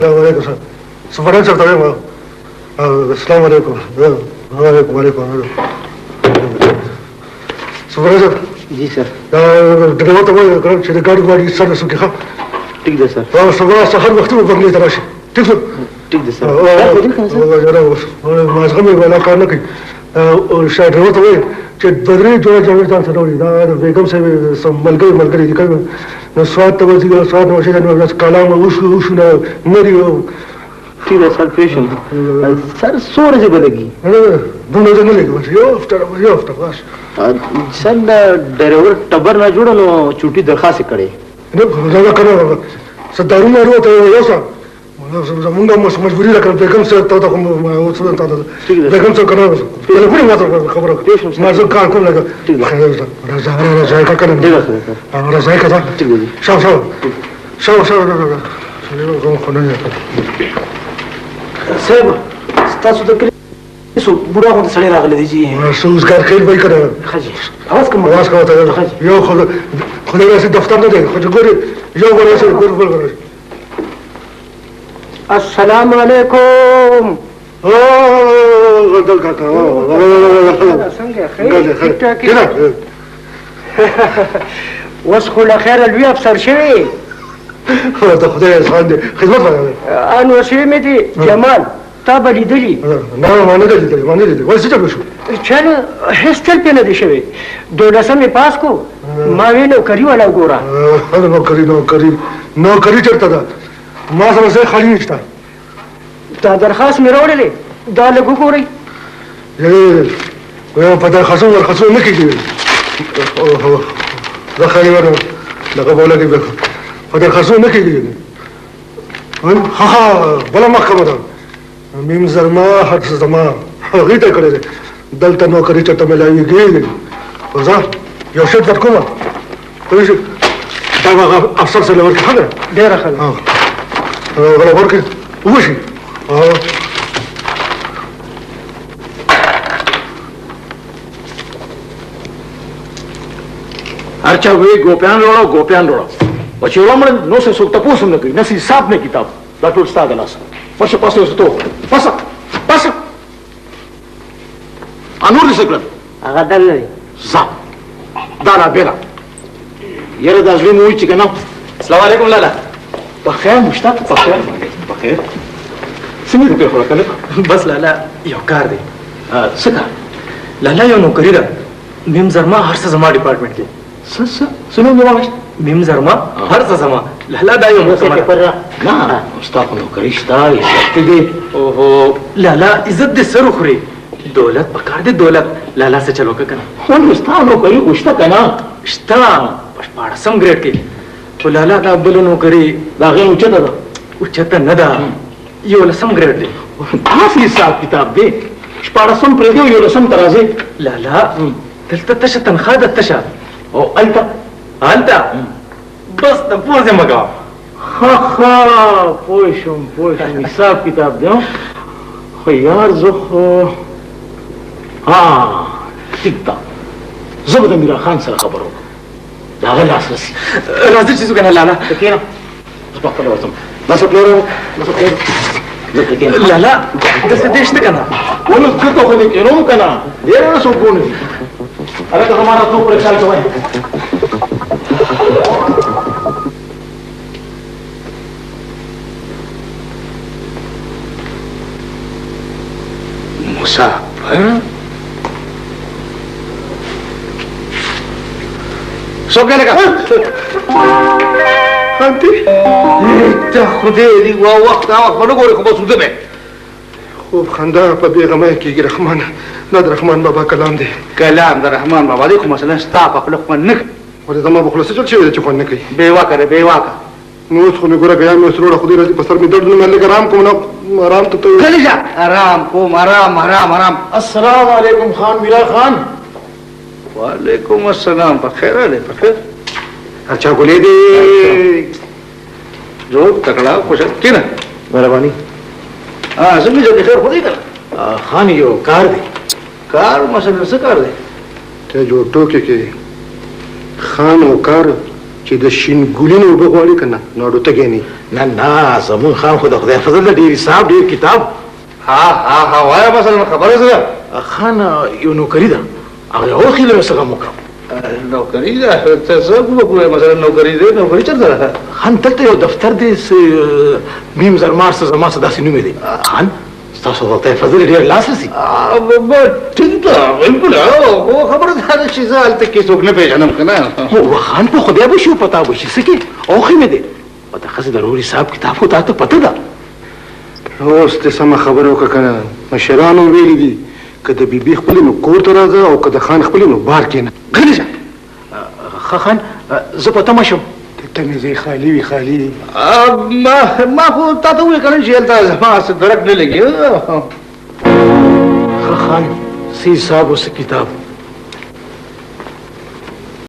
Assalamualaikum sir. Supervisor sir tayo mo. Assalamualaikum. Waalaikum. Supervisor. जी sir. Driver तो वो कर चले गाड़ी वाड़ी सर सुखी खा. ठीक है सर. और सुबह हर वक्त में बगले तरह से. ठीक है. ठीक है सर. वो जरा वो मास्क में वाला करना कि और शायद ड्राइवर तो वो कि बदले जो जबरदस्त था ना बेगम से मल गई दिखा ना स्वाद तो वो स्वाद वो से ना काला में उस ना मेरी ठीक है सर. पेशेंट सर 100 से बनेगी. दोनों जने लेके बस यो आफ्टर बस. सर ड्राइवर टबर ना जोड़ो नो छुट्टी दरखास्त करे. ने ज्यादा करना सदारू में रो तो यो सा मुंगा मजबूरी रखना बेगम से तो वो सुन था बेगम से करना पहले पूरी बात खबर माजो कार को लगा. राजा का करना. ठीक है सर. राजा का था. ठीक है जी. शाव को खोना है साहब. तासु तो सो बुढ़ा हो तो सड़े रागले दीजिए. उसका खेल भाई कर. हां जी. आवाज कम होता है. यो खुद से दफ्तर में दे खुद गोरे यो गोरे से गोर बोल. अस्सलाम वालेकुम. ओ गदल काका. संगे खैर. واسخل خير الوي افسر شوي. ده خدای انسان دی خدمت وکړه. ان وسیمه دي جمال تابه لیدلی. نه ما نه لیدلی. ولې څه شو؟ چل هیڅ په نه دي شوی. 12 پاس کو ما وینو کری ولا ګورا. نو کری چرته ده. ما سره څه خالي نشته. دا درخواست مې راوړلې. دا لګو ګورئ. یو په درخواست نه کیږي. دا خالي ورو. دا قبول کوي. په درخواست نه کیږي. ها بل محکمه ده. میم زرما حد زما هغه ته کړی دلته نو کری چرته ملایږي. ورځه یو شت ورکوم. پولیس دا افسر سره ورکړه خبره. ډیره ښه ده. غلا ورکړه. وشي. अच्छा वे गोपियान रोड़ा वचेवमण नो से सो तपोस न गई नसी साहब ने किताब दाटोल स्ता गलास पछ पासे तो पस अनूर सकल هغه دل نه. za دانا بينا يرد ازلي مو يچ كنا. السلام عليكم لالا. بخير مشتاق. بخير سمير په خلا کنه. بس لالا یو کار دی. سکا لالا یو نوکری ده. میم زرما هر څه زما ډپارټمنټ کې. سنو نو میم زرما هر څه زما. لالا دا یو څه پر نه استاپ نو کرشتا یې دې. اوهو لالا عزت دې سر خوري. دولت پکار دې دولت. لالا څه چلو کنه. هو استانو کوي وشتا کنه. شتا پښپاړه سم ګریډ کې. او لالا دا بل نوکری دا غو چته ده. او چته نه ده. یو لسم ګریډ دی. تاسو حساب کتاب دی. شپارسم پر دی یو لسم ترازی. لالا دلته تشه تنخواه ده تشه. او الته بس د پوزې مګا. ها پوښم حساب کتاب دی. خو یار زه ټیک ده. زه به د میرا خان سره خبرو دا غل اساسي راځي چې څنګه لالا کېنه. زه په خپل وسم بس پلورو لالا د څه دېشته کنه. ولې څه خو دې کېنو کنه. ډېر نه سو کوونه هغه ته हमारा تو پر خیال کوي. مسافر سو کہنے کا خانتی تا خدای دی وا وخت منو ګوره کوم څه ده. خوب خندا په بیغمه کېږي. رحمان نه د رحمان بابا کلام دی. کلام د رحمان بابا دی. خو مثلا ستا په خپل خو نه ولې زما په خلاص چې خو نه کوي. بیواکه نو خو نه ګوره غیا مې سره خو دې راځي په سر مې درد نه مله ګرام کوم نه آرام ته کلیجا آرام کوم آرام. السلام علیکم خان میرا خان. وعلیکم السلام. بخیر بخیر. اچھا ګولې دې جو تکړه خوش کینه. مهرباني. زموږ د خیر خو دې کنه. خان یو کار دی. کار مثلا څه کار دی؟ ته جو ټوکې کې خان او کار چې د شین ګلینو اوبه غواړي که نه نو اډو ته کښېني. نه نه زمون خان خو د خدای فضل ده ډېر حساب ډېر کتاب. ها وایه مثلا خبره څه ده؟ خان یو نوکري ده هغه یو خیله مې څنګه وکړم. نوکري ده ته څه وکړې مثلا نوکري دی نوکري چېرته ده؟ خان دلته یو دفتر دی میم زرمار څه زما څه داسې نوم یې دی. خان ستاسو د خدای فضل ډېر لاسرسي. ټیک ده بلکل خو خبره دا ده چې زه هلته کې څوک نه پېژنم که نه. خان په خدای به شي او پتا به شي څه کې اوښې مې دی او د ښځې د رور حساب کتاب خو تا ته پته ده. اوس دې سمه خبره وکړه که نه مشرانو ویلي دي که د بیبي خپلې نو کور ته راځه او که د خان خپلې نو بار کښېنه. غلی شه. ښه خان زه په تمه شم. ته مې ځای خالي وي خالي. ما خو تا ته وویل که نه چې هلته زما څه درک نه لګي. ښه خان څه حساب او څه کتاب